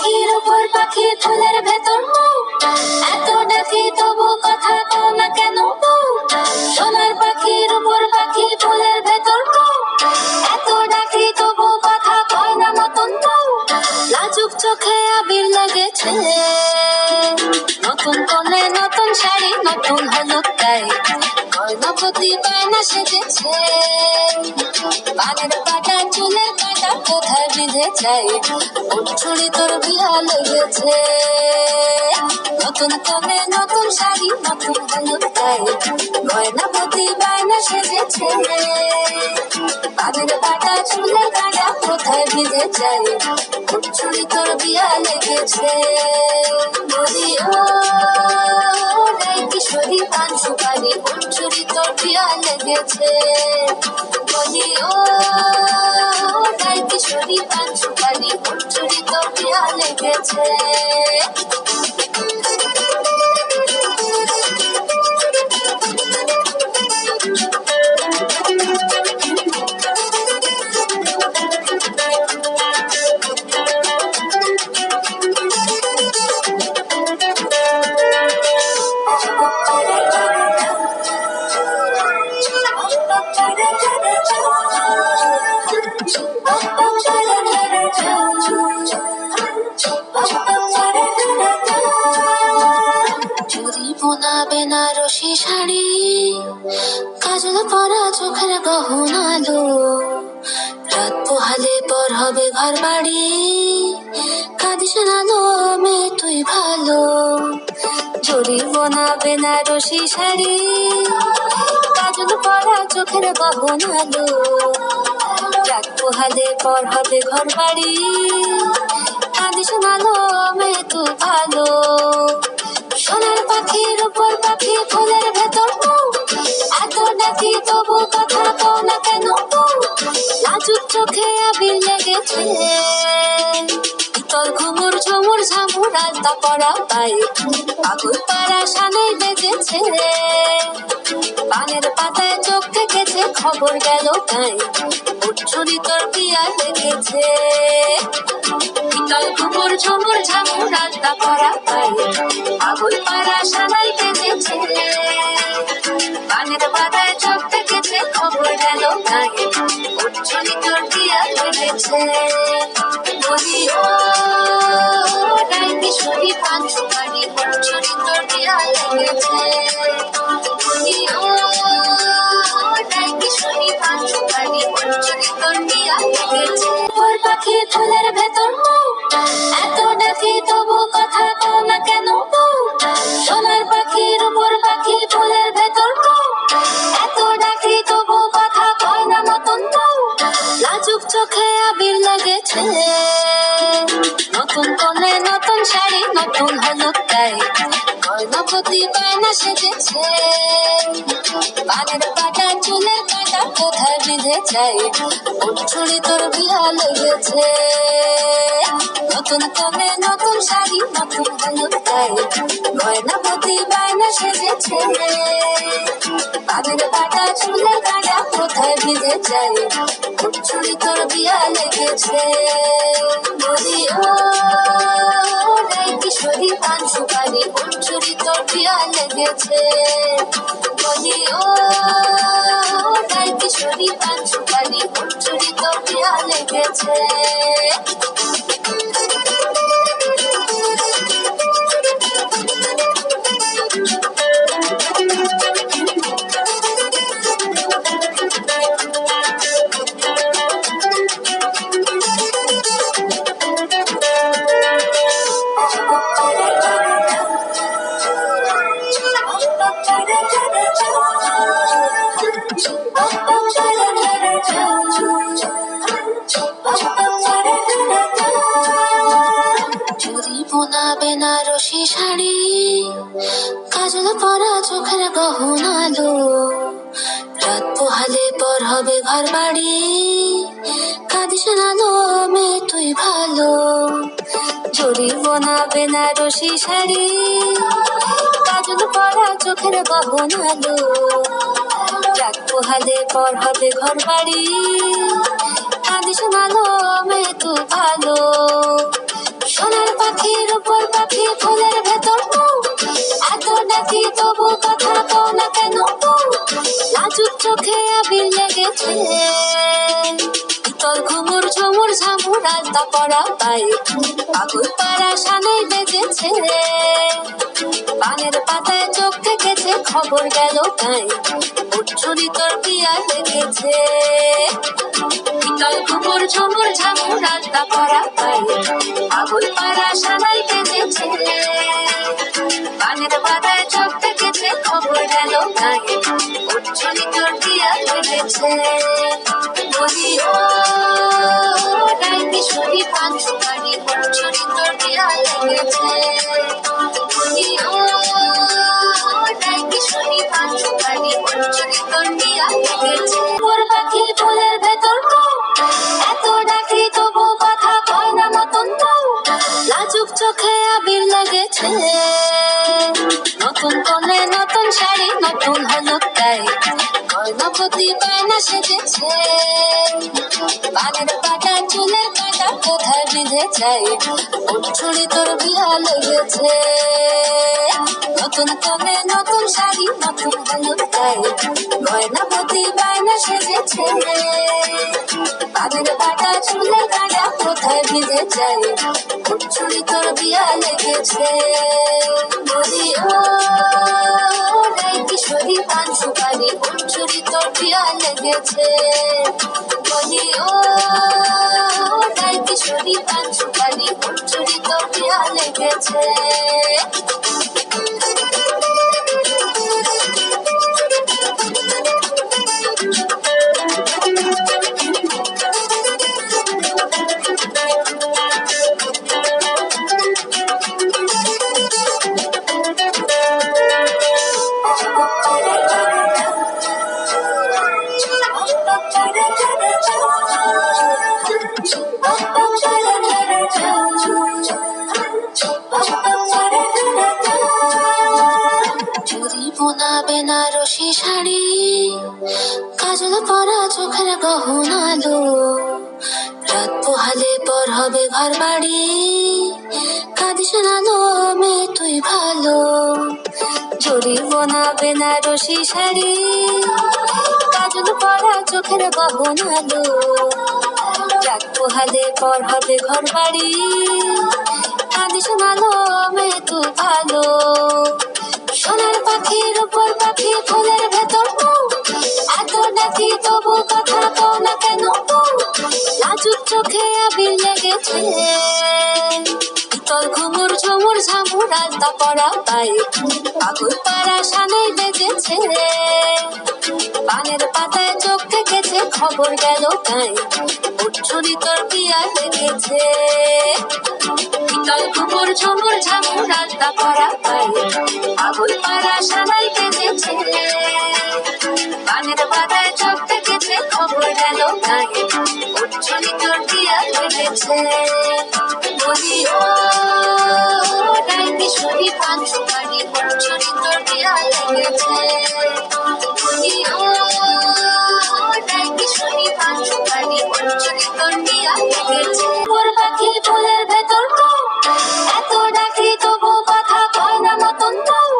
পাখির উপর পাখি ফুলের ভেতর এত ডাকি তবু কথা কও না কেন সোনার পাখির উপর পাখি ফুলের ভেতর এত ডাকি তবু কথা কয় না নতুন লাজুক চোখে আবির লেগেছে নতুন কোণে নতুন শাড়ি নতুন হলুদ গায়ে গয়নাপতি বায়না সেজেছে পানের কাটা চুলের কাটা কোথায় বিঁধে যায় উঠছুড়ি তোর বিয়া লেগেছে নতুন কোণে নতুন শাড়ি নতুন হলুদ গায়ে গয়নাপতি বায়না সেজেছে পানের কাটা চুলের কাটা কোথায় বিঁধে যায় উঠছুড়ি তোর বিয়া লেগেছে বলি ও কিশোরী পান সুপারি উঠছুড়ি তোর বিয়া লেগেছে বলি ও কিশোরী পান সুপারি উঠছুড়ি তোর বিয়া লেগেছে বেনারসি শাড়ি কাজল পরা চোখের গহনালো রাত পোহালে পর হবে ঘর বাড়ি কাঁদিস না মে তুই ভালো জড়ি বোনা বেনারসি শাড়ি কাজল পরা চোখের গহনালো রাত পোহালে পর হবে ঘর বাড়ি কাঁদিস না মে তুই ভালো সোনার পাখির উপর পাখি ফুলের ভেতর এত ডাকি তবু কথা কও না কেন লাজুক চোখে আবির লেগেছে তোর ঘুমুর ঝুমুর ঝামুর আলতা পরা পায়ে পাগল পাড়া সানাই বেজেছে পানের পাতায় চোখ থেকেছে খবর গেল গায়ে উঠছুরি তোর বিয়া লেগেছে তোর ঘুমুর ঝুমুর ঝামুর আলতা পরা পায়ে পাগল পাড়া সানাই বেজেছে পানের পাতায় চোখ থেকেছে খবর গেল গায়ে উঠছুরি তোর বিয়া লেগেছে বলি ও কিশোরী পান সুপারি উঠছুরি তোর বিয়া লেগেছে বলি ও কিশোরী পান সুপারি উঠছুরি তোর বিয়া লেগেছে ওর পাখি ফুলের ভেতর এত ডাকি তবু কথা কও না কেন সোনার পাখির উপর পাখি ফুলের ভেতর এত ডাকি তবু কথা কয় না নতুন লাজুক চোখে আবির লেগেছে নতুন কোণে নতুন শাড়ি নতুন হলুদ গায়ে গয়নাপতি বায়না সেজেছে পানের কাটা চুলের কাটা কোথায় বিঁধে যায় উঠছুড়ি তোর বিয়া লেগেছে নতুন কোণে নতুন শাড়ি নতুন হলুদ গায়ে গয়নাপতি বায়না সেজেছে পানের কাটা চুলের কাটা কোথায় বিঁধে যায় উঠছুড়ি তোর বিয়া লেগেছে বলি ও কিশোরী পান সুপারি উঠছুড়ি তোর বিয়া লেগেছে বলি ও কিশোরী পান সুপারি উঠছুড়ি তোর বিয়া লেগেছে বেনারসি শাড়ি কাজল পরা চোখের গহনালো রাত পোহালে পর হবে ঘর বাড়ি কাঁদিস না মে তুই ভালো জড়ি বোনা বেনারসি শাড়ি কাজল পরা চোখের গহনালো রাত পোহালে পর হবে ঘর বাড়ি কাঁদিস না মে তুই ভালো সোনার উপর পাখি ফুলের ভেতর মৌ, এত ডাকি তবু কথা কও না কেন বউ? লাজুক চোখে আবির লেগেছে, শীতল ঘুমুর ঝুমুর ঝামুর আলতা পরা পায়ে, পাগল পাড়া সানাই বেজেছে, পানের পাতায় চোখ থেকেছে, খবর গেল গায়ে, উঠছুরি তোর পিয়া লেগেছে। শীতল ঘুমুর ঝুমুর ঝামুর আলতা পরা পায়ে, পাগল পাড়া সানাই বেজেছে, পানের পাতায় চোখ থেকেছে, খবর গেল গায়ে, উঠছুরি তোর পিয়া লেগেছে। বলি ও রাই কিশোরী পান সুপারি, উঠছুরি তোর পিয়া লেগেছে। বলি ও রাই কিশোরী পান সুপারি, উঠছুরি তোর পিয়া লেগেছে। মোর পাখি ফুলের ভেতর মৌ, এত ডাকি তবু কথা কয় না নতুন বউ। লাজুক চোখে আবির লেগেছে, নতুন কোণে নতুন শাড়ি নতুন হলুদ গায়ে, গয়নাপতি বায়না সেজেছে, পানের পাটা চুলের কাটা কোথায় বিঁধে যায়, উঠছুরি তোর বিয়া লেগেছে। নতুন কোণে নতুন শাড়ি নতুন হলুদ গায়ে, গয়নাপতি বায়না সেজেছে, পানের পাটা চুলের কাটা কোথায় বিঁধে যায়, উঠছুরি তোর বিয়া লেগেছে। বলি ও রাই কিশোরী পান সুপারি, উঠছুরি তোর পিয়া লেগেছে। বলি ও রাই কিশোরী পান সুপারি, উঠছুরি তোর পিয়া লেগেছে। চুরি বোনা বেনারসি শাড়ি, কাজল পরা চোখের গহনালো, রাত পোহালে পর হবে ঘর বাড়ি, কাঁদিস না লো মেয়ে তুই ভালো। চুরি বোনা বেনারসি শাড়ি, কাজল পরা চোখের গহনালো, রাত পোহালে পর হবে ঘর বাড়ি, কাঁদিস না লো মেয়ে তুই ভালো। সোনার পাখির উপর পাখি ফুলের ভেতর মৌ, এত ডাকি তবু কথা কও না কেন বউ? লাজুক চোখে আবির লেগেছে, শীতল ঘুমুর ঝুমুর ঝামুর আলতা পরা পায়ে, পাগল পাড়া সানাই বেজেছে, পানের পাতায় চোখ থেকেছে, খবর গেল গায়ে, উঠছুরি তোর পিয়া লেগেছে। শীতল ঘুমুর ঝুমুর ঝামুর আলতা পরা পায়ে, পাগল পাড়া সানাই বেজেছে, পানের পাতায় চোখ থেকেছে, খবর গেল গায়ে, উঠছুরি তোর পিয়া লেগেছে। বলি ও রাই কিশোরী পান সুপারি, উঠছুরি তোর পিয়া লেগেছে। বলি ও রাই কিশোরী পান সুপারি, উঠছুরি তোর পিয়া লেগেছে। মোর পাখি ফুলের ভেতর মৌ, এত ডাকি তবু কথা কয় না নতুন বউ।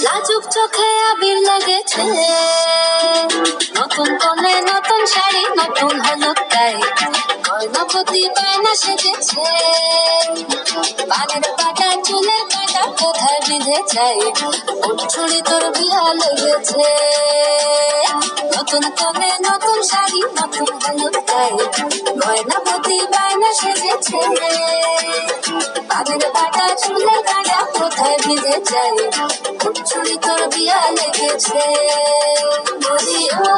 লাজুক চোখে আবির লেগেছে, নতুন কোণে নতুন শাড়ি নতুন হলুদ গায়ে, গয়নাপতি বায়না সেজেছে, পানের পাটা চুলের কাটা কোথায় বিঁধে যায়, উঠছুরি তোর বিয়া লেগেছে। নতুন কোণে নতুন শাড়ি নতুন হলুদ গায়ে, গয়নাপতি বায়না সেজেছে, পানের পাটা চুলের কাটা কোথায় বিঁধে যায়, উঠছুরি তোর বিয়া লেগেছে। বলি ও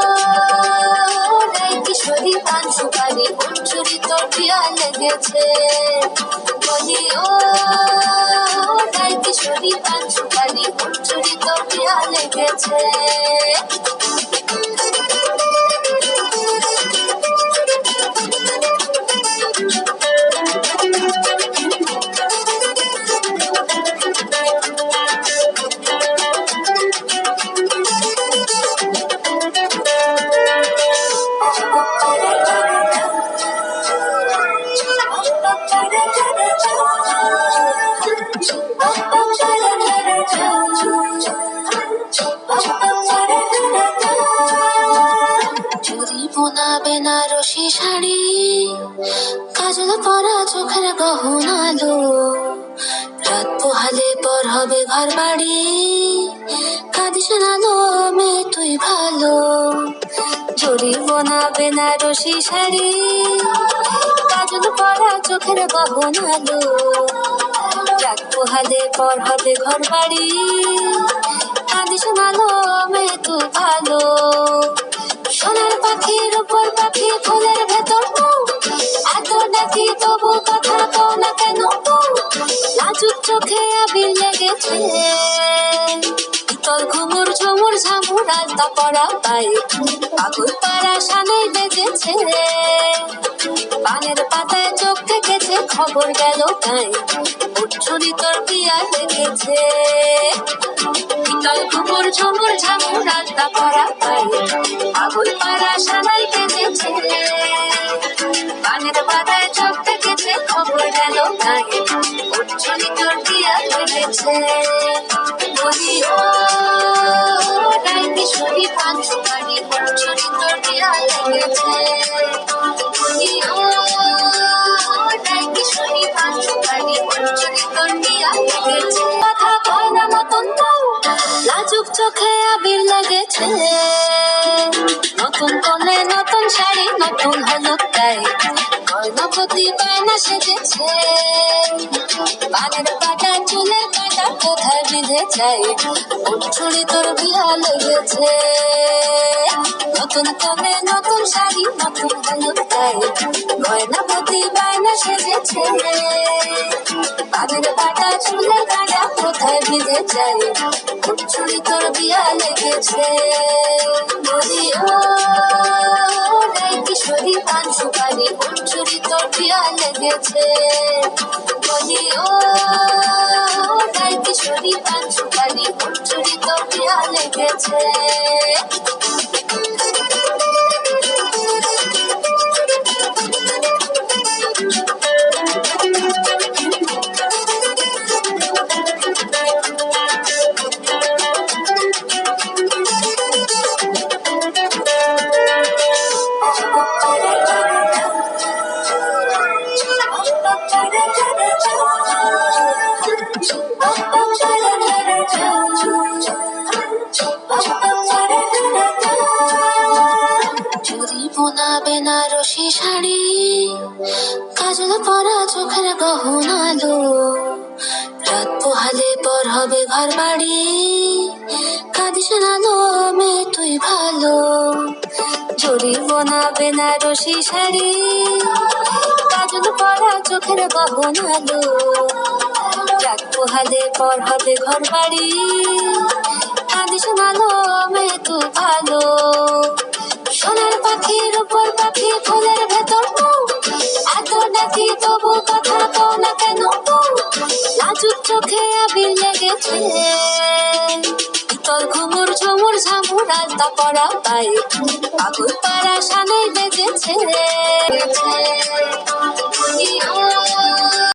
রাই কিশোরী পান সুপারি, উঠছুরি তোর পিয়া লেগেছে। বলি ও রাই কিশোরী পান সুপারি, উঠছুরি তোর পিয়া লেগেছে। শাড়ি, কাজল পরা চোখের গহনালো, রাত পোহালে পর হবে ঘর বাড়ি, কাঁদিস না লো মেয়ে তুই ভালো, জরিবনা বেনারসি শাড়ি, কাজল পরা চোখের গহনালো, রাত পোহালে পর হবে ঘর বাড়ি, কাঁদিস না লো মেয়ে তুই ভালো, সোনার পাখির উপর পাখি ফুলের ভেতর এত ডাকি তবু কথা কও না কেন, লাজুক চোখে আবির লেগেছে, তোর ঘুমুর ঝুমুর ঝামুর আলতা পরা পায়ে পাগল পাড়া সানাই বেজেছে, পানের পাতায় চোখ থেকেছে খবর গেল তাই উঠছুরি তোর বিয়া লেগেছে, তোর ঘুমুর ঝুমুর ঝামুর আলতা পরা পায়ে পাগল পাড়া সানাই বেজেছে, পানের পাতায় চোখ থেকেছে খবর গেল তাই উঠছুরি তোর বিয়া লেগেছে, বলি ও নাই কিশোরী পান সুপারি উঠছুরি তোর বিয়া লেগেছে, বলি ও নাই কিশোরী পান সুপারি উঠছুরি তোর বিয়া লেগেছে, কথা কয় না নতুন বউ লাজুক চোখে আবির লেগেছে, নতুন কোণে নতুন শাড়ি নতুন হলুদ গায়ে গয়নাপতি বায়না সেজেছে, পানের পাটা চুলের কাটা কোথায় বিঁধে যায় উঠছুরি তোর বিয়া লেগেছে, নতুন কোণে নতুন শাড়ি নতুন হলুদ গায়ে গয়নাপতি বায়না সেজেছে, পানের পাটা চুলের কাটা কোথায় বিঁধে যায় উঠছুরি তোর বিয়া লেগেছে, বলি ও নাই কিশোরী পান সুপারি উঠছুরি তোর বিয়া লেগেছে, বলি ও নাই কিশোরী পান সুপারি উঠছুরি তোর বিয়া লেগেছে, জরিবনা বেনারসি শাড়ি, কাজল পরা চোখের গহনালো, রাত পোহালে পর হবে ঘর বাড়ি, কাঁদিস না লো মেয়ে তুই ভালো, জরিবনা বেনারসি শাড়ি, কাজল পরা চোখের গহনালো, রাত পোহালে পর হবে ঘর বাড়ি, কাঁদিস না লো মেয়ে তুই ভালো, সোনার পাখির উপর পাখি ফুলের ভেতর এত ডাকি তবু কথা কও না কেন, লাজুক চোখে আবির লেগেছে, তোর ঘুমুর ঝুমুর ঝামুর আলতা পরা পায়ে পাগল পাড়া সানাই বেজেছে, বলি ও